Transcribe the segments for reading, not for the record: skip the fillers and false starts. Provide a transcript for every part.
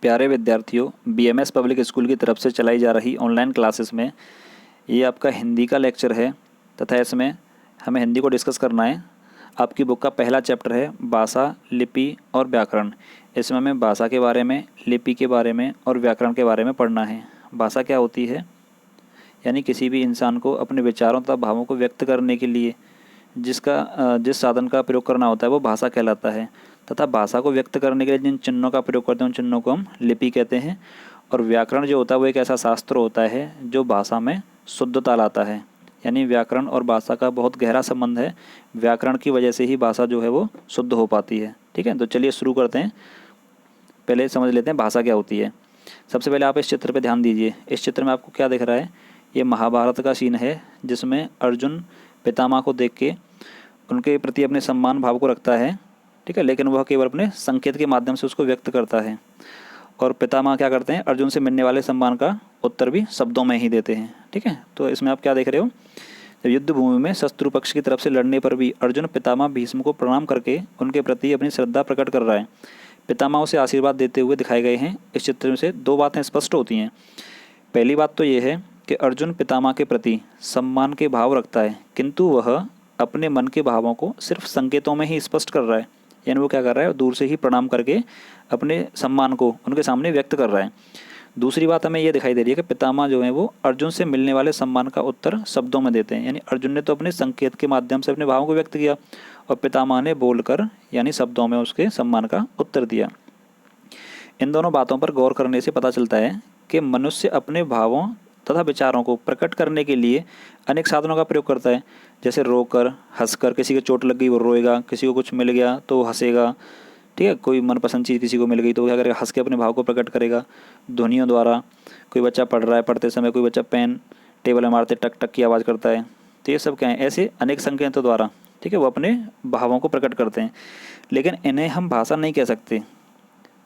प्यारे विद्यार्थियों, BMS public school की तरफ से चलाई जा रही ऑनलाइन क्लासेस में ये आपका हिंदी का लेक्चर है तथा इसमें हमें हिंदी को डिस्कस करना है। आपकी बुक का पहला चैप्टर है भाषा, लिपि और व्याकरण। इसमें हमें भाषा के बारे में, लिपि के बारे में और व्याकरण के बारे में पढ़ना है। भाषा क्या होती है? यानी किसी भी इंसान को अपने विचारों तथा भावों को व्यक्त करने के लिए जिस साधन का प्रयोग करना होता है वो भाषा कहलाता है। तथा भाषा को व्यक्त करने के लिए जिन चिन्हों का प्रयोग करते हैं उन चिन्हों को हम लिपि कहते हैं। और व्याकरण जो होता है वो एक ऐसा शास्त्र होता है जो भाषा में शुद्धता लाता है। यानी व्याकरण और भाषा का बहुत गहरा संबंध है। व्याकरण की वजह से ही भाषा जो है वो शुद्ध हो पाती है। ठीक है, तो चलिए शुरू करते हैं। पहले समझ लेते हैं भाषा क्या होती है। सबसे पहले आप इस चित्र पर ध्यान दीजिए। इस चित्र में आपको क्या दिख रहा है? ये महाभारत का सीन है जिसमें अर्जुन पितामह को देख के उनके प्रति अपने सम्मान भाव को रखता है। ठीक है, लेकिन वह केवल अपने संकेत के माध्यम से उसको व्यक्त करता है। और पितामह क्या करते हैं? अर्जुन से मिलने वाले सम्मान का उत्तर भी शब्दों में ही देते हैं। ठीक है, तो इसमें आप क्या देख रहे हो? जब युद्ध भूमि में शत्रु पक्ष की तरफ से लड़ने पर भी अर्जुन पितामह भीष्म को प्रणाम करके उनके प्रति अपनी श्रद्धा प्रकट कर रहा है। पितामह उसे आशीर्वाद देते हुए दिखाए गए हैं। इस चित्र में से दो बातें स्पष्ट होती हैं। पहली बात तो ये है कि अर्जुन पितामह के प्रति सम्मान के भाव रखता है, किंतु वह अपने मन के भावों को सिर्फ संकेतों में ही स्पष्ट कर रहा है। यानी वो क्या कर रहा है? दूर से ही प्रणाम करके अपने सम्मान को उनके सामने व्यक्त कर रहा है। दूसरी बात हमें ये दिखाई दे रही है कि पितामह जो है वो अर्जुन से मिलने वाले सम्मान का उत्तर शब्दों में देते हैं। यानी अर्जुन ने तो अपने संकेत के माध्यम से अपने भावों को व्यक्त किया और पितामह ने बोलकर यानी शब्दों में उसके सम्मान का उत्तर दिया। इन दोनों बातों पर गौर करने से पता चलता है कि मनुष्य अपने भावों तथा विचारों को प्रकट करने के लिए अनेक साधनों का प्रयोग करता है। जैसे रोकर, हंसकर, किसी को चोट लग गई वो रोएगा, किसी को कुछ मिल गया तो वो हंसेगा। ठीक है, कोई मनपसंद चीज़ किसी को मिल गई तो वो क्या करेगा? हंस के अपने भाव को प्रकट करेगा। ध्वनियों द्वारा, कोई बच्चा पढ़ रहा है, पढ़ते समय कोई बच्चा पेन टेबल में मारते टक टक की आवाज़ करता है। तो ये सब क्या है? ऐसे अनेक संकेतों द्वारा, ठीक है, वो अपने भावों को प्रकट करते हैं। लेकिन इन्हें हम भाषा नहीं कह सकते।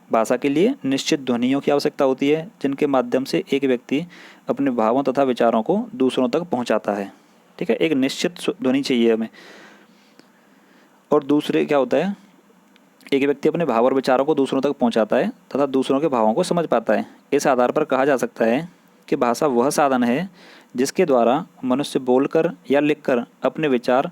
भाषा के लिए निश्चित ध्वनियों की आवश्यकता होती है जिनके माध्यम से एक व्यक्ति अपने भावों तथा विचारों को दूसरों तक पहुंचाता है। ठीक है, एक निश्चित ध्वनि चाहिए हमें। और दूसरे क्या होता है? एक व्यक्ति अपने भाव और विचारों को दूसरों तक पहुंचाता है तथा दूसरों के भावों को समझ पाता है। इस आधार पर कहा जा सकता है कि भाषा वह साधन है जिसके द्वारा मनुष्य बोलकर या लिखकर अपने विचार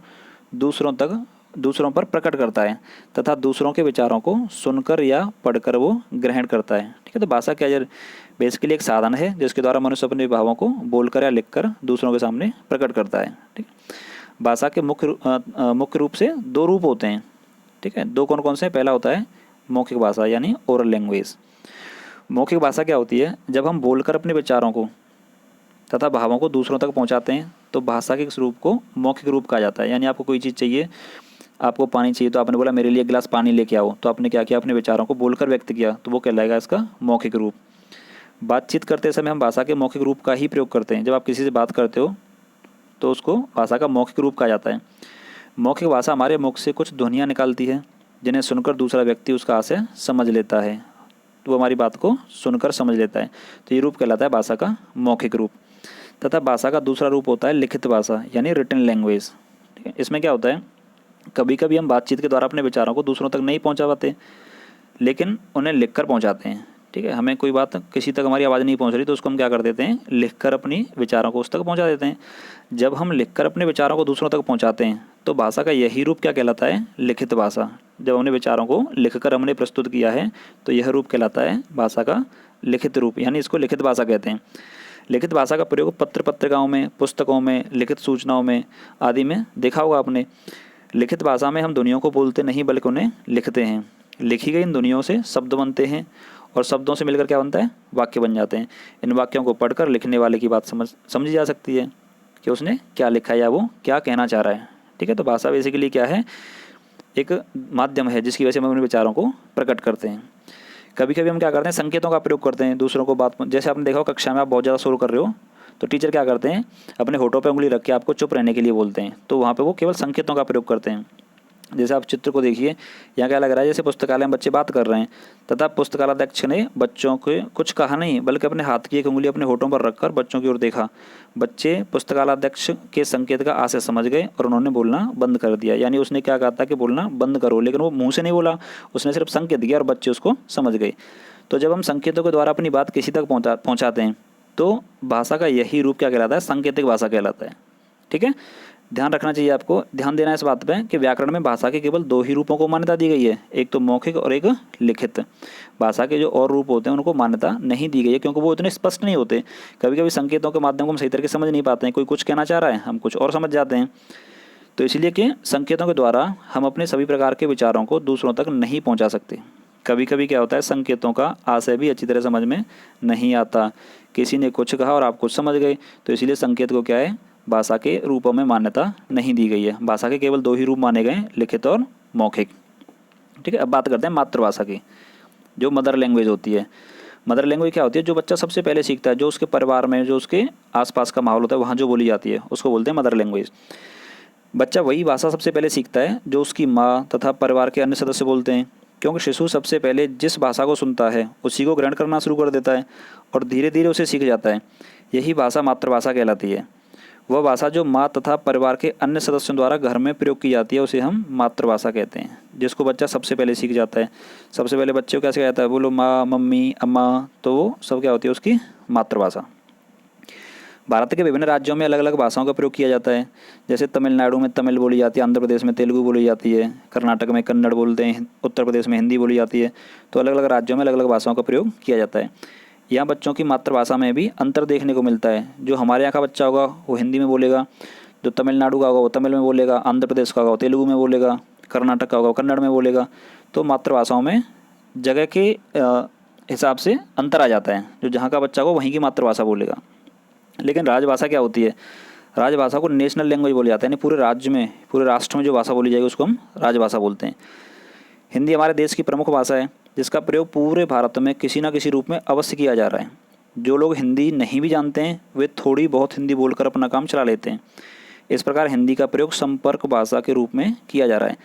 दूसरों पर प्रकट करता है तथा दूसरों के विचारों को सुनकर या पढ़कर वो ग्रहण करता है। ठीक है, तो भाषा क्या है? बेसिकली एक साधन है जिसके द्वारा मनुष्य अपने भावों को बोलकर या लिखकर दूसरों के सामने प्रकट करता है। ठीक है, भाषा के मुख्य रूप से दो रूप होते हैं। ठीक है, दो कौन कौन से? पहला होता है मौखिक भाषा यानी ओरल लैंग्वेज। मौखिक भाषा क्या होती है? जब हम बोलकर अपने विचारों को तथा भावों को दूसरों तक पहुँचाते हैं तो भाषा के इस रूप को मौखिक रूप कहा जाता है। यानी आपको कोई चीज़ चाहिए, आपको पानी चाहिए तो आपने बोला मेरे लिए गिलास पानी लेके आओ, तो आपने क्या किया? अपने विचारों को बोलकर व्यक्त किया, तो वो कहलाएगा इसका मौखिक रूप। बातचीत करते समय हम भाषा के मौखिक रूप का ही प्रयोग करते हैं। जब आप किसी से बात करते हो तो उसको भाषा का मौखिक रूप कहा जाता है। मौखिक भाषा हमारे मुख से कुछ ध्वनियाँ निकालती है जिन्हें सुनकर दूसरा व्यक्ति उसका आशय समझ लेता है, तो वो हमारी बात को सुनकर समझ लेता है। तो ये रूप कहलाता है भाषा का मौखिक रूप। तथा भाषा का दूसरा रूप होता है लिखित भाषा यानी रिटन लैंग्वेज। ठीक है, इसमें क्या होता है? कभी कभी हम बातचीत के द्वारा अपने विचारों को दूसरों तक नहीं पहुंचा पाते, लेकिन उन्हें लिखकर पहुंचाते हैं। ठीक है, हमें कोई बात किसी तक हमारी आवाज़ नहीं पहुंच रही तो उसको हम क्या कर देते हैं? लिखकर अपनी विचारों को उस तक पहुंचा देते हैं। जब हम लिखकर अपने विचारों को दूसरों तक पहुंचाते हैं तो भाषा का यही रूप क्या कहलाता है? लिखित भाषा। जब हमने विचारों को लिखकर हमने प्रस्तुत किया है तो यह रूप कहलाता है भाषा का लिखित रूप, यानी इसको लिखित भाषा कहते हैं। लिखित भाषा का प्रयोग पत्र पत्रिकाओं में, पुस्तकों में, लिखित सूचनाओं में आदि में देखा होगा आपने। लिखित भाषा में हम ध्वनियों को बोलते नहीं बल्कि उन्हें लिखते हैं। लिखी गई इन ध्वनियों से शब्द बनते हैं और शब्दों से मिलकर क्या बनता है? वाक्य बन जाते हैं। इन वाक्यों को पढ़कर लिखने वाले की बात समझी जा सकती है कि उसने क्या लिखा है या वो क्या कहना चाह रहा है। ठीक है, तो भाषा बेसिकली क्या है? एक माध्यम है जिसकी वजह से हम अपने विचारों को प्रकट करते हैं। कभी कभी हम क्या करते हैं? संकेतों का प्रयोग करते हैं दूसरों को बात। जैसे आपने देखा हो कक्षा में आप बहुत ज़्यादा शोर कर रहे हो तो टीचर क्या करते हैं? अपने होठों पे उंगली रख के आपको चुप रहने के लिए बोलते हैं, तो वहाँ पे वो केवल संकेतों का प्रयोग करते हैं। जैसे आप चित्र को देखिए, यहाँ क्या लग रहा है? जैसे पुस्तकालय में बच्चे बात कर रहे हैं तथा पुस्तकालयाध्यक्ष ने बच्चों को कुछ कहा नहीं बल्कि अपने हाथ की एक उंगली अपने होठों पर रखकर बच्चों की ओर देखा। बच्चे पुस्तकालयाध्यक्ष के संकेत का आशय समझ गए और उन्होंने बोलना बंद कर दिया। यानी उसने क्या कहा था कि बोलना बंद करो, लेकिन वो मुँह से नहीं बोला, उसने सिर्फ संकेत दिया और बच्चे उसको समझ गए। तो जब हम संकेतों के द्वारा अपनी बात किसी तक पहुंचाते हैं तो भाषा का यही रूप क्या कहलाता है, सांकेतिक भाषा कहलाता है। ठीक है, ध्यान रखना चाहिए, आपको ध्यान देना है इस बात पे कि व्याकरण में भाषा के केवल दो ही रूपों को मान्यता दी गई है, एक तो मौखिक और एक लिखित। भाषा के जो और रूप होते हैं उनको मान्यता नहीं दी गई है क्योंकि वो इतने स्पष्ट नहीं होते। कभी कभी संकेतों के माध्यम को हम सही तरीके से समझ नहीं पाते हैं, कोई कुछ कहना चाह रहा है हम कुछ और समझ जाते हैं। तो इसलिए कि संकेतों के द्वारा हम अपने सभी प्रकार के विचारों को दूसरों तक नहीं पहुँचा सकते। कभी कभी क्या होता है, संकेतों का आशय भी अच्छी तरह समझ में नहीं आता, किसी ने कुछ कहा और आप कुछ समझ गए, तो इसलिए संकेत को क्या है, भाषा के रूपों में मान्यता नहीं दी गई है। भाषा के केवल दो ही रूप माने गए, लिखित और मौखिक। ठीक है, अब बात करते हैं मातृभाषा की, जो मदर लैंग्वेज होती है। मदर लैंग्वेज क्या होती है, जो बच्चा सबसे पहले सीखता है, जो उसके परिवार में, जो उसके आसपास का माहौल होता है वहाँ जो बोली जाती है उसको बोलते हैं मदर लैंग्वेज। बच्चा वही भाषा सबसे पहले सीखता है जो उसकी माँ तथा परिवार के अन्य सदस्य बोलते हैं, क्योंकि शिशु सबसे पहले जिस भाषा को सुनता है उसी को ग्रहण करना शुरू कर देता है और धीरे धीरे उसे सीख जाता है। यही भाषा मातृभाषा कहलाती है। वह भाषा जो माँ तथा परिवार के अन्य सदस्यों द्वारा घर में प्रयोग की जाती है उसे हम मातृभाषा कहते हैं, जिसको बच्चा सबसे पहले सीख जाता है। सबसे पहले बच्चे को क्या सिखाया जाता है, बोलो माँ, मम्मी, अम्मा, तो वो सब क्या होती है, उसकी मातृभाषा। भारत के विभिन्न राज्यों में अलग अलग भाषाओं का प्रयोग किया जाता है। जैसे तमिलनाडु में तमिल बोली जाती है, आंध्र प्रदेश में तेलुगु बोली जाती है, कर्नाटक में कन्नड़ बोलते हैं, उत्तर प्रदेश में हिंदी बोली जाती है। तो अलग अलग राज्यों में अलग अलग भाषाओं का प्रयोग किया जाता है। यहाँ बच्चों की मातृभाषा में भी अंतर देखने को मिलता है। जो हमारे यहाँ का बच्चा होगा वो हिंदी में बोलेगा, जो तमिलनाडु का होगा वो तमिल में बोलेगा, आंध्र प्रदेश का होगा वो तेलुगु में बोलेगा, कर्नाटक का होगा वो कन्नड़ में बोलेगा। तो मातृभाषाओं में जगह के हिसाब से अंतर आ जाता है, जो जहाँ का बच्चा हो वहीं की मातृभाषा बोलेगा। लेकिन राजभाषा क्या होती है, राजभाषा को नेशनल लैंग्वेज बोला जाता है, यानी पूरे राज्य में, पूरे राष्ट्र में जो भाषा बोली जाएगी उसको हम राजभाषा बोलते हैं। हिंदी हमारे देश की प्रमुख भाषा है जिसका प्रयोग पूरे भारत में किसी न किसी रूप में अवश्य किया जा रहा है। जो लोग हिंदी नहीं भी जानते हैं वे थोड़ी बहुत हिंदी बोलकर अपना काम चला लेते हैं। इस प्रकार हिंदी का प्रयोग संपर्क भाषा के रूप में किया जा रहा है।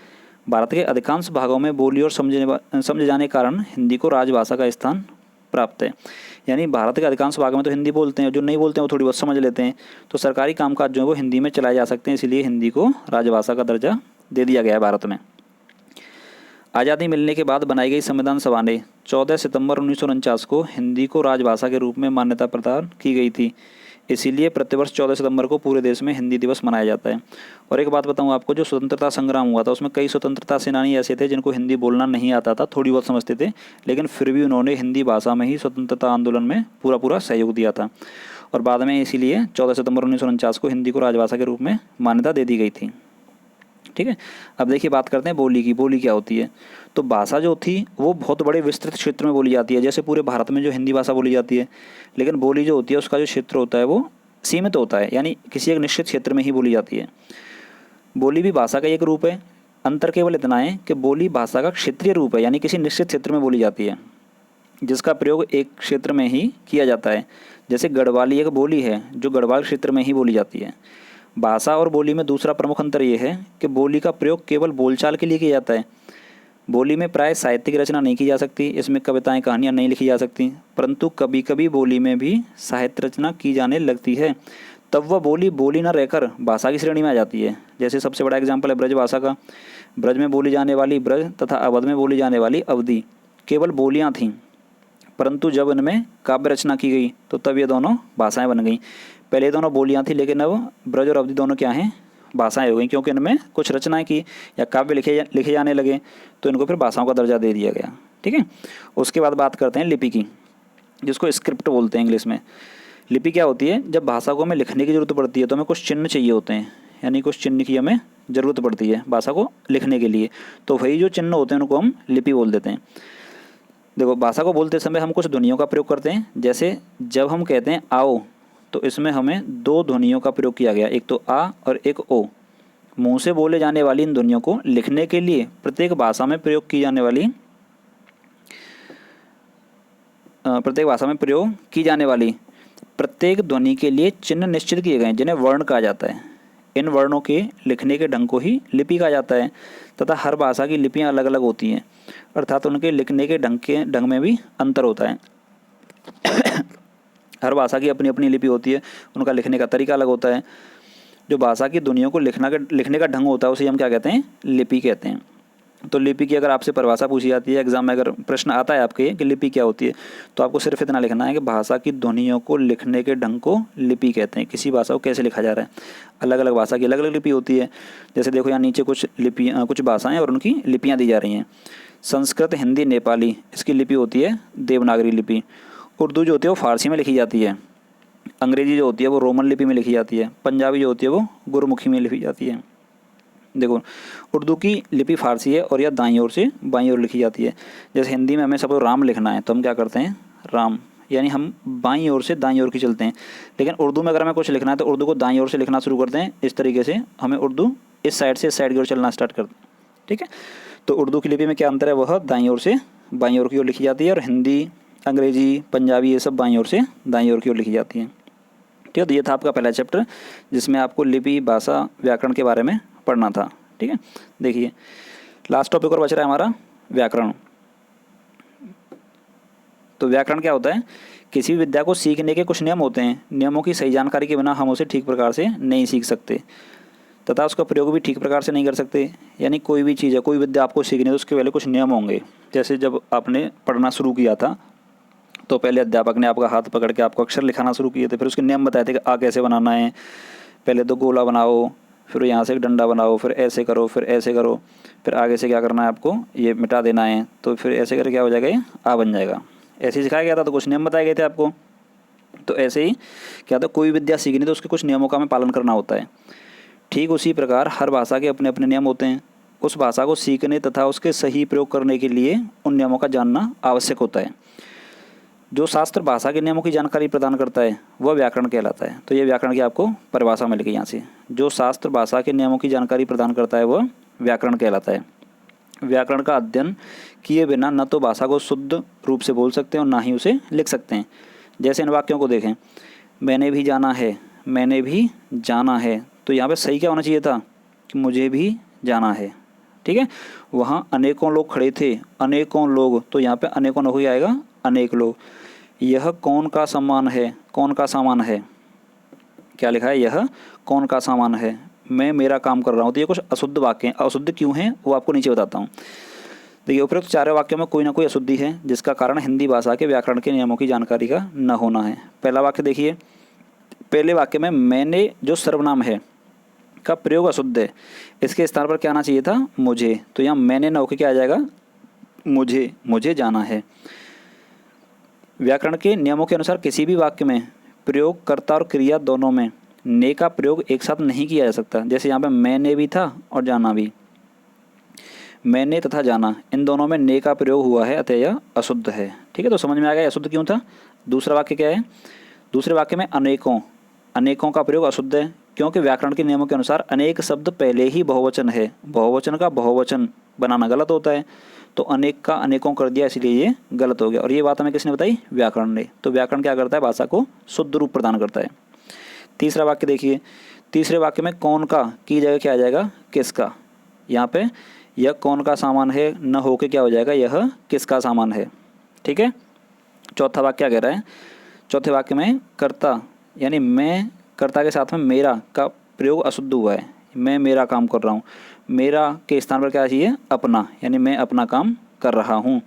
भारत के अधिकांश भागों में बोली और समझे जाने के कारण हिंदी को राजभाषा का स्थान प्राप्त है। यानी भारत के अधिकांश भाग में तो हिंदी बोलते हैं, जो नहीं बोलते हैं वो थोड़ी बहुत समझ लेते हैं। तो सरकारी कामकाज जो है वो हिंदी में चलाए जा सकते हैं, इसीलिए हिंदी को राजभाषा का दर्जा दे दिया गया है भारत में। आज़ादी मिलने के बाद बनाई गई संविधान सभा ने 14 सितंबर 1949 को हिंदी को राजभाषा के रूप में मान्यता प्रदान की गई थी। इसीलिए प्रतिवर्ष 14 सितंबर को पूरे देश में हिंदी दिवस मनाया जाता है। और एक बात बताऊं आपको, जो स्वतंत्रता संग्राम हुआ था उसमें कई स्वतंत्रता सेनानी ऐसे थे जिनको हिंदी बोलना नहीं आता था, थोड़ी बहुत समझते थे, लेकिन फिर भी उन्होंने हिंदी भाषा में ही स्वतंत्रता आंदोलन में पूरा सहयोग दिया था। और बाद में इसीलिए 14 सितंबर 1949 को हिंदी को राजभाषा के रूप में मान्यता दे दी गई थी। ठीक है, अब देखिए बात करते हैं बोली की। बोली क्या होती है, तो भाषा जो थी वो बहुत बड़े विस्तृत क्षेत्र में बोली जाती है, जैसे पूरे भारत में जो हिंदी भाषा बोली जाती है। लेकिन बोली जो होती है उसका जो क्षेत्र होता है वो सीमित होता है, यानी किसी एक निश्चित क्षेत्र में ही बोली जाती है। बोली भी भाषा का एक रूप है। अंतर केवल इतना है कि बोली भाषा का क्षेत्रीय रूप है, यानी किसी निश्चित क्षेत्र में बोली जाती है जिसका प्रयोग एक क्षेत्र में ही किया जाता है। जैसे गढ़वाली एक बोली है जो गढ़वाल क्षेत्र में ही बोली जाती है। भाषा और बोली में दूसरा प्रमुख अंतर यह है कि बोली का प्रयोग केवल बोलचाल के लिए किया जाता है। बोली में प्राय साहित्यिक रचना नहीं की जा सकती, इसमें कविताएं, कहानियां नहीं लिखी जा सकती, परंतु कभी कभी बोली में भी साहित्य रचना की जाने लगती है। तब वह बोली बोली न रहकर भाषा की श्रेणी में आ जाती है। जैसे सबसे बड़ा एग्जाम्पल है ब्रज भाषा का। ब्रज में बोली जाने वाली ब्रज तथा अवध में बोली जाने वाली अवधी केवल बोलियाँ थीं, परंतु जब इनमें काव्य रचना की गई तो तब ये दोनों भाषाएं बन गईं। पहले दोनों बोलियाँ थी, लेकिन अब ब्रज और अवधि दोनों क्या हैं, भाषाएं हो गई, क्योंकि इनमें कुछ रचनाएं की या काव्य लिखे जाने लगे तो इनको फिर भाषाओं का दर्जा दे दिया गया। ठीक है, उसके बाद बात करते हैं लिपि की, जिसको स्क्रिप्ट बोलते हैं इंग्लिश में। लिपि क्या होती है, जब भाषा को हमें लिखने की ज़रूरत पड़ती है तो हमें कुछ चिन्ह चाहिए होते हैं, यानी कुछ चिन्ह की हमें ज़रूरत पड़ती है भाषा को लिखने के लिए। तो वही जो चिन्ह होते हैं उनको हम लिपि बोल देते हैं। देखो, भाषा को बोलते समय हम कुछ ध्वनियों का प्रयोग करते हैं। जैसे जब हम कहते हैं आओ तो इसमें हमें दो ध्वनियों का प्रयोग किया गया, एक तो आ और एक ओ। मुंह से बोले जाने वाली इन ध्वनियों को लिखने के लिए प्रत्येक भाषा में प्रयोग की जाने वाली प्रत्येक ध्वनि के लिए चिन्ह निश्चित किए गए हैं जिन्हें वर्ण कहा जाता है। इन वर्णों के लिखने के ढंग को ही लिपि कहा जाता है तथा हर भाषा की लिपियां अलग अलग होती हैं, अर्थात उनके लिखने के ढंग में भी अंतर होता है। हर भाषा की अपनी अपनी लिपि होती है, उनका लिखने का तरीका अलग होता है। जो भाषा की ध्वनियों को लिखने का ढंग होता है उसे हम क्या कहते हैं, लिपि कहते हैं। तो लिपि की अगर आपसे परिभाषा पूछी जाती है, एग्जाम में अगर प्रश्न आता है आपके कि लिपि क्या होती है, तो आपको सिर्फ इतना लिखना है कि भाषा की ध्वनियों को लिखने के ढंग को लिपि कहते हैं। किसी भाषा को कैसे लिखा जा रहा है, अलग अलग भाषा की अलग अलग लिपि होती है। जैसे देखो यहाँ नीचे कुछ भाषाएँ और उनकी लिपियाँ दी जा रही हैं। संस्कृत, हिंदी, नेपाली, इसकी लिपि होती है देवनागरी लिपि। उर्दू जो होती है वो फारसी में लिखी जाती है। अंग्रेजी जो होती है वो रोमन लिपि में लिखी जाती है। पंजाबी जो होती है वो गुरमुखी में लिखी जाती है। देखो, उर्दू की लिपि फारसी है और यह दाईं ओर से बाईं ओर लिखी जाती है। जैसे हिंदी में हमें सपोज राम लिखना है तो हम क्या करते हैं, राम, यानी हम बाईं ओर से दाईं ओर की चलते हैं। लेकिन उर्दू में अगर हमें कुछ लिखना है तो उर्दू को दाईं ओर से लिखना शुरू करते हैं। इस तरीके से हमें उर्दू इस साइड से इस साइड की ओर चलना स्टार्ट करते हैं। ठीक है, तो उर्दू की लिपि में क्या अंतर है, वह दाईं ओर से बाईं ओर की ओर लिखी जाती है, और हिंदी, अंग्रेजी, पंजाबी ये सब बाईं ओर से दाईं ओर की ओर लिखी जाती हैं। ठीक है, तो ये था आपका पहला चैप्टर जिसमें आपको लिपि, भाषा, व्याकरण के बारे में पढ़ना था। ठीक है, देखिए लास्ट टॉपिक और बच रहा है हमारा व्याकरण। तो व्याकरण क्या होता है, किसी भी विद्या को सीखने के कुछ नियम होते हैं। नियमों की सही जानकारी के बिना हम उसे ठीक प्रकार से नहीं सीख सकते तथा उसका प्रयोग भी ठीक प्रकार से नहीं कर सकते। यानी कोई भी चीज़ है, कोई विद्या आपको सीखनी है तो उसके पहले कुछ नियम होंगे। जैसे जब आपने पढ़ना शुरू किया था तो पहले अध्यापक ने आपका हाथ पकड़ के आपको अक्षर लिखाना शुरू किए थे, फिर उसके नियम बताए थे कि आ कैसे बनाना है। पहले तो गोला बनाओ, फिर यहाँ से एक डंडा बनाओ, फिर ऐसे करो, फिर ऐसे करो, फिर आगे से क्या करना है आपको, ये मिटा देना है, तो फिर ऐसे करके क्या हो जाएगा, ये आ बन जाएगा। ऐसे ही सिखाया गया था, तो कुछ नियम बताए गए थे आपको। तो ऐसे ही क्या था, कोई विद्या सीखनी तो उसके कुछ नियमों का हमें पालन करना होता है। ठीक उसी प्रकार हर भाषा के अपने अपने नियम होते हैं। उस भाषा को सीखने तथा उसके सही प्रयोग करने के लिए उन नियमों का जानना आवश्यक होता है। जो शास्त्र भाषा के नियमों की जानकारी प्रदान करता है वह व्याकरण कहलाता है। तो ये व्याकरण की आपको परिभाषा मिल गई यहाँ से। जो शास्त्र भाषा के नियमों की जानकारी प्रदान करता है वह व्याकरण कहलाता है। व्याकरण का अध्ययन किए बिना न तो भाषा को शुद्ध रूप से बोल सकते हैं और ना ही उसे लिख सकते हैं। जैसे इन वाक्यों को देखें, मैंने भी जाना है, मैंने भी जाना है, तो यहाँ पे सही क्या होना चाहिए था कि मुझे भी जाना है। ठीक है, वहाँ अनेकों लोग खड़े थे, अनेकों लोग, तो यहाँ पे अनेकों लोग ही आएगा, अनेक लोग। यह कौन का सामान है, कौन का सामान है, क्या लिखा है, यह कौन का सामान है, मैं मेरा काम कर रहा हूँ। तो ये कुछ अशुद्ध वाक्य हैं। अशुद्ध क्यों हैं वो आपको नीचे बताता हूँ। देखिए, उपरोक्त चारों वाक्यों में कोई ना कोई अशुद्धि है जिसका कारण हिंदी भाषा के व्याकरण के नियमों की जानकारी का न होना है। पहला वाक्य देखिए, पहले वाक्य में मैंने जो सर्वनाम है का प्रयोग अशुद्ध है। इसके स्थान पर क्या आना चाहिए था, मुझे। तो यहाँ मैंने न होकर क्या आ जाएगा, मुझे, मुझे जाना है। व्याकरण के नियमों के अनुसार किसी भी वाक्य में प्रयोगकर्ता और क्रिया दोनों में ने का प्रयोग एक साथ नहीं किया जा सकता। जैसे यहाँ पे मैंने भी था और जाना भी, मैंने तथा जाना, इन दोनों में ने का प्रयोग हुआ है, अतः यह अशुद्ध है। ठीक है, तो समझ में आ गया अशुद्ध क्यों था। दूसरा वाक्य क्या है, दूसरे वाक्य में अनेकों, अनेकों का प्रयोग अशुद्ध है क्योंकि व्याकरण के नियमों के अनुसार अनेक शब्द पहले ही बहुवचन है। बहुवचन का बहुवचन बनाना गलत होता है, तो अनेक का अनेकों कर दिया, इसलिए ये गलत हो गया। और ये बात हमें किसने बताई, व्याकरण ने। तो व्याकरण क्या करता है, भाषा को शुद्ध रूप प्रदान करता है। तीसरा वाक्य देखिए, तीसरे वाक्य में कौन का की जगह क्या आ जाएगा, किसका। यहाँ पे यह कौन का सामान है न होके क्या हो जाएगा, यह किसका सामान है। ठीक है, चौथा वाक्य क्या कह रहा है, चौथे वाक्य में कर्ता यानी मैं, कर्ता के साथ में मेरा का प्रयोग अशुद्ध हुआ है। मैं मेरा काम कर रहा हूँ, मेरा के स्थान पर क्या चाहिए, अपना, यानी मैं अपना काम कर रहा हूँ।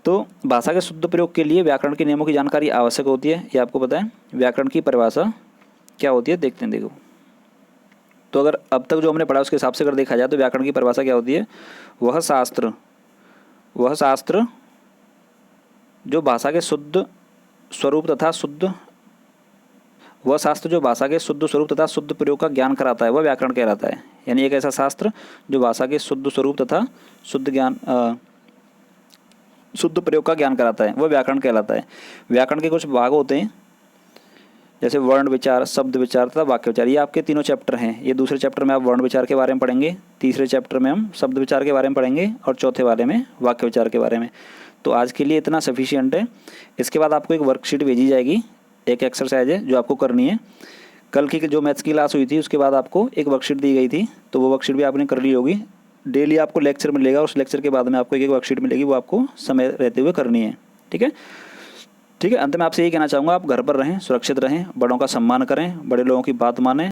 तो भाषा के शुद्ध प्रयोग के लिए व्याकरण के नियमों की जानकारी आवश्यक होती है, ये आपको पता है। व्याकरण की परिभाषा क्या होती है देखते हैं। देखो, तो अगर अब तक जो हमने पढ़ा उसके हिसाब से अगर देखा जाए तो व्याकरण की परिभाषा क्या होती है, वह शास्त्र जो भाषा के शुद्ध स्वरूप तथा शुद्ध, वह शास्त्र जो भाषा के शुद्ध स्वरूप तथा शुद्ध प्रयोग का ज्ञान कराता है वह व्याकरण कहलाता है। यानी एक ऐसा शास्त्र जो भाषा के शुद्ध स्वरूप तथा शुद्ध प्रयोग का ज्ञान कराता है वह व्याकरण कहलाता है। व्याकरण के कुछ भाग होते हैं जैसे वर्ण विचार, शब्द विचार तथा वाक्य विचार। ये आपके तीनों चैप्टर हैं। ये दूसरे चैप्टर में आप वर्ण विचार के बारे में पढ़ेंगे, तीसरे चैप्टर में हम शब्द विचार के बारे में पढ़ेंगे और चौथे वाले में वाक्य विचार के बारे में। तो आज के लिए इतना सफिशिएंट है। इसके बाद आपको एक वर्कशीट भेजी जाएगी, एक एक्सरसाइज है जो आपको करनी है। कल की जो मैथ्स की क्लास हुई थी उसके बाद आपको एक वर्कशीट दी गई थी, तो वो वर्कशीट भी आपने कर ली होगी। डेली आपको लेक्चर मिलेगा, उस लेक्चर के बाद में आपको एक वर्कशीट मिलेगी, वो आपको समय रहते हुए करनी है। ठीक है, ठीक है। अंत में आपसे यही कहना चाहूँगा, आप घर पर रहें, सुरक्षित रहें, बड़ों का सम्मान करें, बड़े लोगों की बात मानें।